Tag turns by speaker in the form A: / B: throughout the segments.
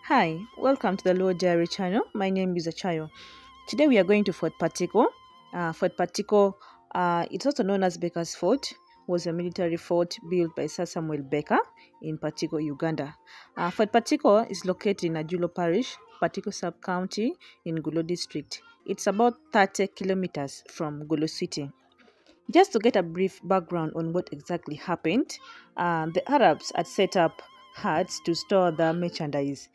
A: Hi, welcome to the theluodiaries channel. My name is Achayo. Today we are going to Fort Patiko. Fort Patiko, it's also known as Becker's Fort, was a military fort built by Sir Samuel Becker in Patiko, Uganda. Fort Patiko is located in Gulu Parish, Patiko Sub-County in Gulu District. It's about 30 kilometers from Gulu City. Just to get a brief background on what exactly happened, the Arabs had set up huts to store their merchandise,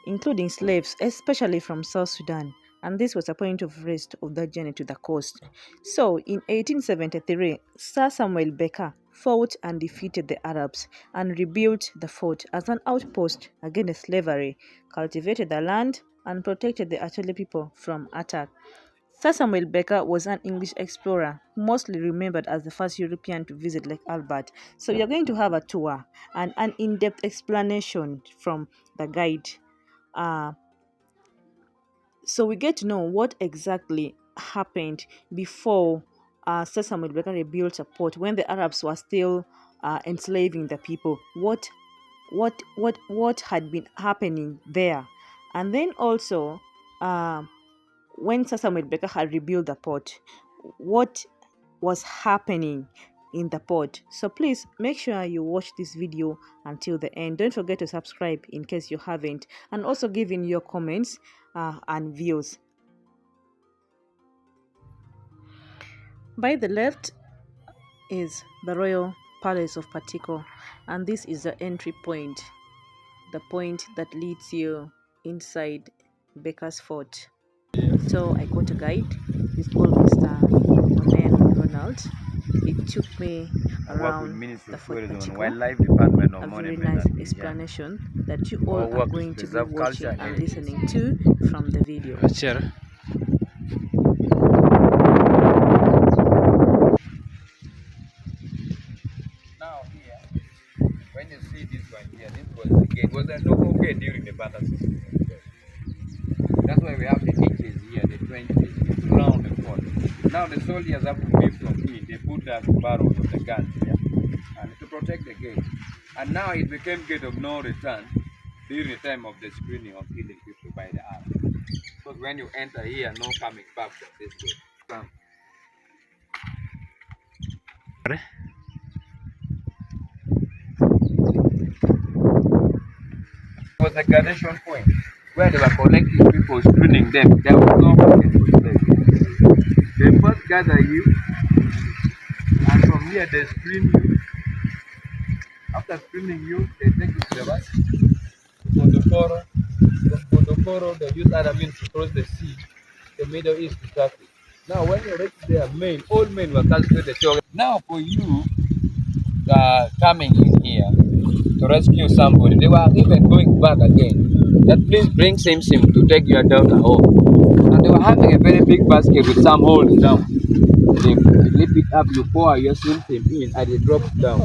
A: including slaves, especially from South Sudan, and this was a point of rest of the journey to the coast. So, in 1873, Sir Samuel Becker fought and defeated the Arabs and rebuilt the fort as an outpost against slavery, cultivated the land, and protected the Acholi people from attack. Sir Samuel Becker was an English explorer, mostly remembered as the first European to visit Lake Albert. So we are going to have a tour and an in-depth explanation from the guide. Uh, so we get to know what exactly happened before Sir Samuel Becker rebuilt a port when the Arabs were still enslaving the people. What had been happening there, and then also. When Sir Samuel Becker had rebuilt the port, what was happening in the port. So please make sure you watch this video until the end. Don't forget to subscribe in case you haven't, and also give in your comments and views. By the left is the Royal Palace of Patiko, and this is the entry point, the point that leads you inside Becker's Fort. So I got a guide. He's called Mr. Ronald. It took me around the Fort Patiko,
B: Wildlife Department
A: a very nice explanation that you all are going to be watching and listening to from the video.
B: Now here, when you see this one here, this was the gate. Was there no gate during the battle system? That's why we have the ditches here, the trenches around the fort. Now the soldiers have to move from here. They put the barrels of the guns here and to protect the gate. And now it became gate of no return during the time of the screening of killing people by the Arabs. Because when you enter here, no coming back from this gate. Come. It was a gradation point where they were collecting people, screening them. There was no market for slaves. They first gather you, and from here they screen you. After screening you, they take you to the right. Godokoro. From Godokoro, they use other means to cross the sea, the Middle East to Turkey. Now, when you reach there, all men were calculated the children. Now, for you coming in here to rescue somebody, they were even going back again. That please bring Sim to take your daughter home. And they were having a very big basket with some holes down. They lift it up, you pour your Sim in, and it drops down.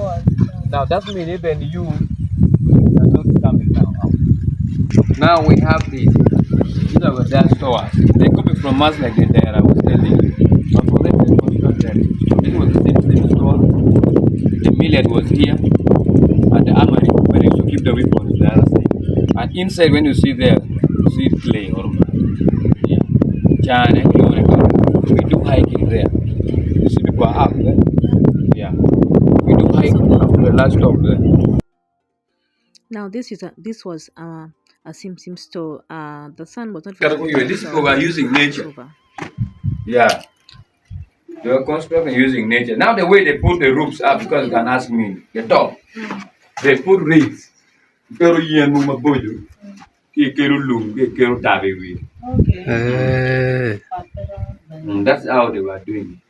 B: Now that means even you are not coming down out. Now we have these are their stores. They could be from us like there, I was telling you. But for them, they constructed. This was the same store. The millet was here, and the armory where you used to keep the weapons the other side. And inside, when you see there, you see clay or yeah. We do hiking there. You see people are up there. Yeah. We do hiking up to the last stop there.
A: Now this was a Sim store. The sun was not.
B: These people were using nature. Yeah. They were constructing using nature. Now the way they put the roofs up, because you can ask me, the top, they put reeds. Okay. That's how they were doing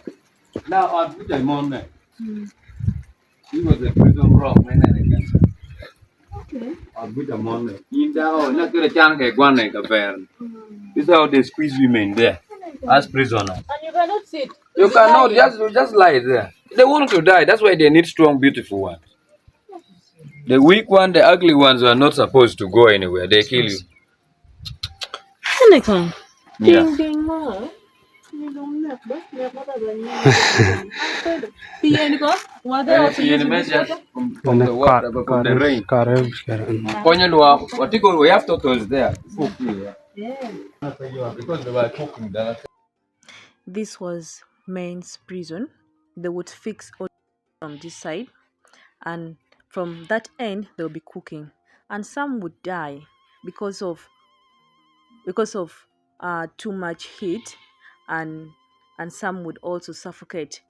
B: it. Now I'll put them on there. He was a prison rock when I got. Okay. I'll put them on there. This is how they squeeze women there as prisoners.
A: And you cannot sit.
B: You cannot just lie there. They want to die. That's why they need strong, beautiful ones. The weak one, the ugly ones are not supposed to go anywhere. They kill you.
A: Yeah.
B: from the water, from the rain. Patiko, we have turtles there. Because they were cooking that.
A: This was men's prison. They would fix all from this side, and from that end they'll be cooking, and some would die because of too much heat, and some would also suffocate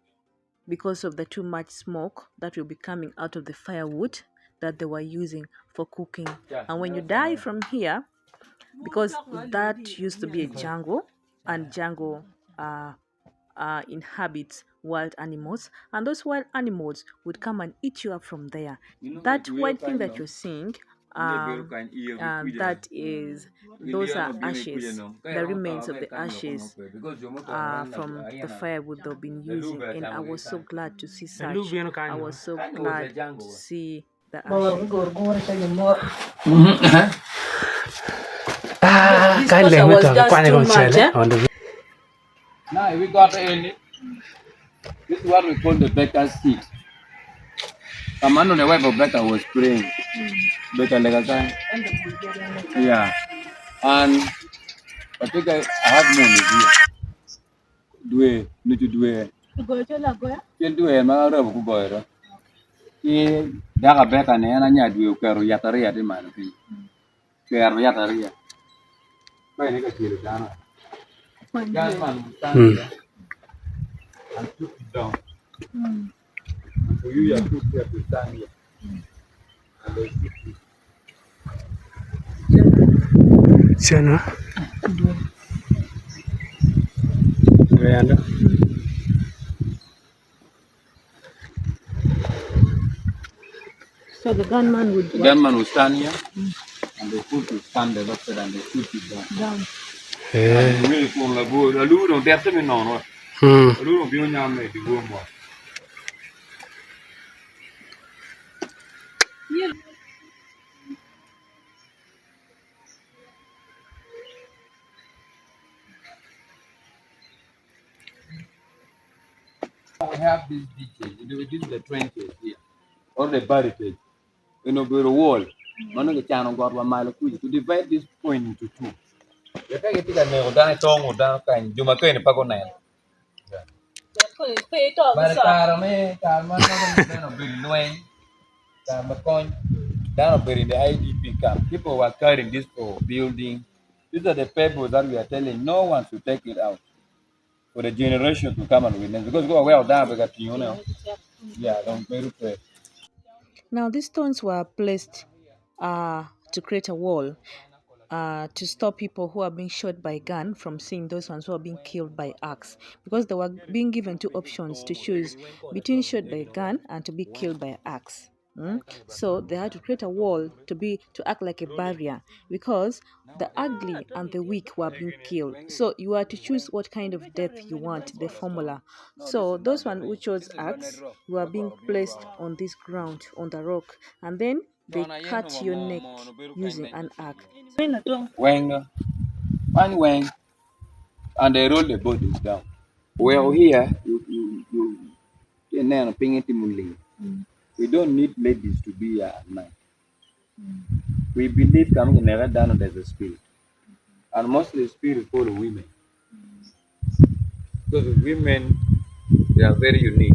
A: because of the too much smoke that will be coming out of the firewood that they were using for cooking. And when you die from here, because that used to be a jungle, and jungle inhabits wild animals, and those wild animals would come and eat you up from there. That white thing that you're seeing, that is, those are ashes, the remains of the ashes from the firewood they've been using. And I was so glad to see such. I was so glad to see the ashes.
B: Now we got any. This is what we call the baker's seat. The man on the wife of baker was praying. Baker like a guy. Yeah. And I think I have money here. Need to do it. Can do it, my other boy. He daga baker and I do karo yataria de man. Karo yataria. By nigga kill Dana. Gunman stand there and took it down. So you have to stand here. And they shoot you.
C: Siana. Ayanda.
A: So the gunman would
B: Stand here, and they put to stand the doctor and they shoot it down. Really cool. La lu don't have to be known. Lu don't be on your mate. Go more. We have these ditches. This is the trenches here, or the barricade. You know, build a wall. One of the channel got 1 mile to divide this point into two. You can get a nail down, tongue or down, kind. You might pay the pago nail. But the Carman, down in the IDP camp. People were carrying this for building. These are the papers that we are telling no one to take it out for the generation to come and witness. Because go well down because you know. Yeah, don't very pray.
A: Now, these stones were placed to create a wall to stop people who are being shot by gun from seeing those ones who are being killed by axe, because they were being given two options to choose between shot by gun and to be killed by axe. So they had to create a wall to act like a barrier, because the ugly and the weak were being killed. So you are to choose what kind of death you want, the formula. So those one who chose axe were being placed on this ground, on the rock, and then they cut your neck using an axe.
B: Wang, wang, and they roll the bodies down. Well, here we don't need ladies to be here at night. We believe coming never down there's a spirit, and mostly spirit for the women. Because the women, they are very unique.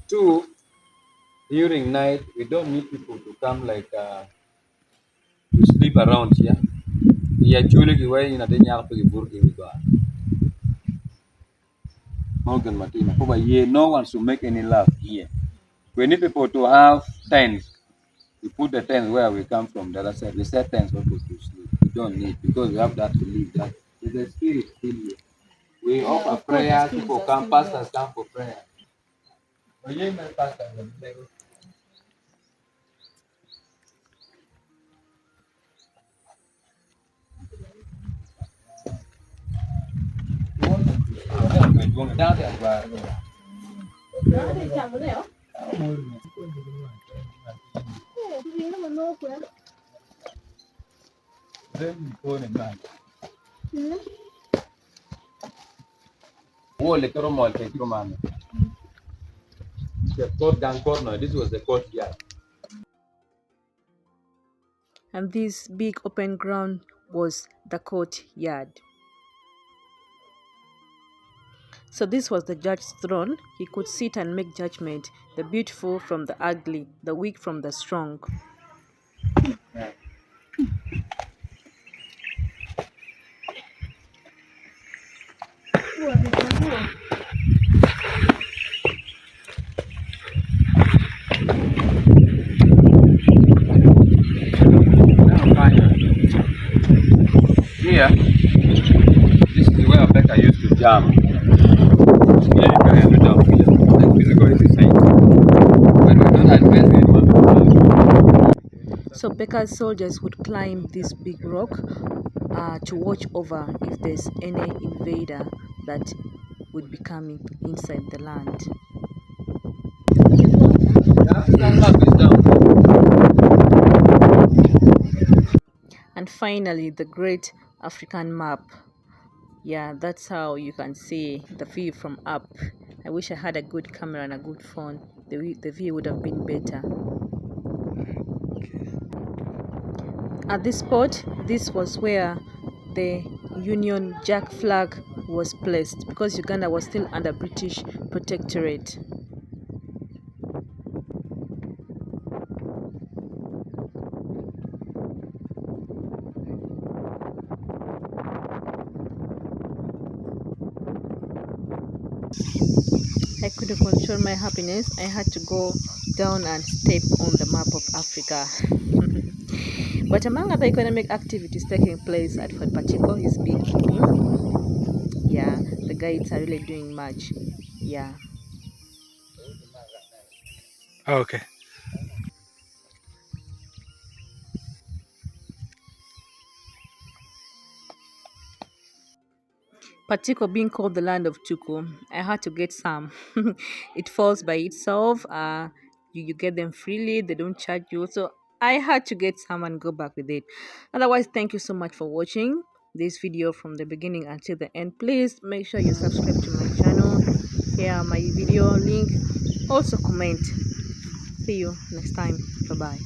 B: Two, during night we don't need people to come like to sleep around here. Yeah, actually, the way in a day Morgan Martina. Over here, no one should make any love here. We need people to have tents. We put the tents where we come from. The other side, we set tents for people to sleep. We don't need, because we have that to live. That there's a spirit still here. We offer prayers. People come, pastors come for prayer. But you may pastor. Down there. Wo le kero mo te kiro mano. The court down corner. This was the courtyard.
A: And this big open ground was the courtyard. So this was the judge's throne. He could sit and make judgment, the beautiful from the ugly, the weak from the strong.
B: Yeah. Here, this is where Becca used to jam. Here you can do down here. Like physical exercise. When we don't advance anyone.
A: So Becca's soldiers would climb this big rock to watch over if there's any invader that would be coming inside the land. And finally, the great African map. Yeah, that's how you can see the view from up. I wish I had a good camera and a good phone. The view would have been better. At this spot, this was where the Union Jack flag was placed because Uganda was still under British protectorate. I couldn't control my happiness. I had to go down and step on the map of Africa. But among other economic activities taking place at Fort Patiko is beekeeping. Yeah, the guides are really doing much. Yeah.
C: Okay.
A: Patiko being called the land of Chuku, I had to get some. It falls by itself. You get them freely. They don't charge you. So I had to get some and go back with it. Otherwise, thank you so much for watching this video from the beginning until the end. Please make sure you subscribe to my channel. Here are my video link. Also comment. See you next time. Bye bye.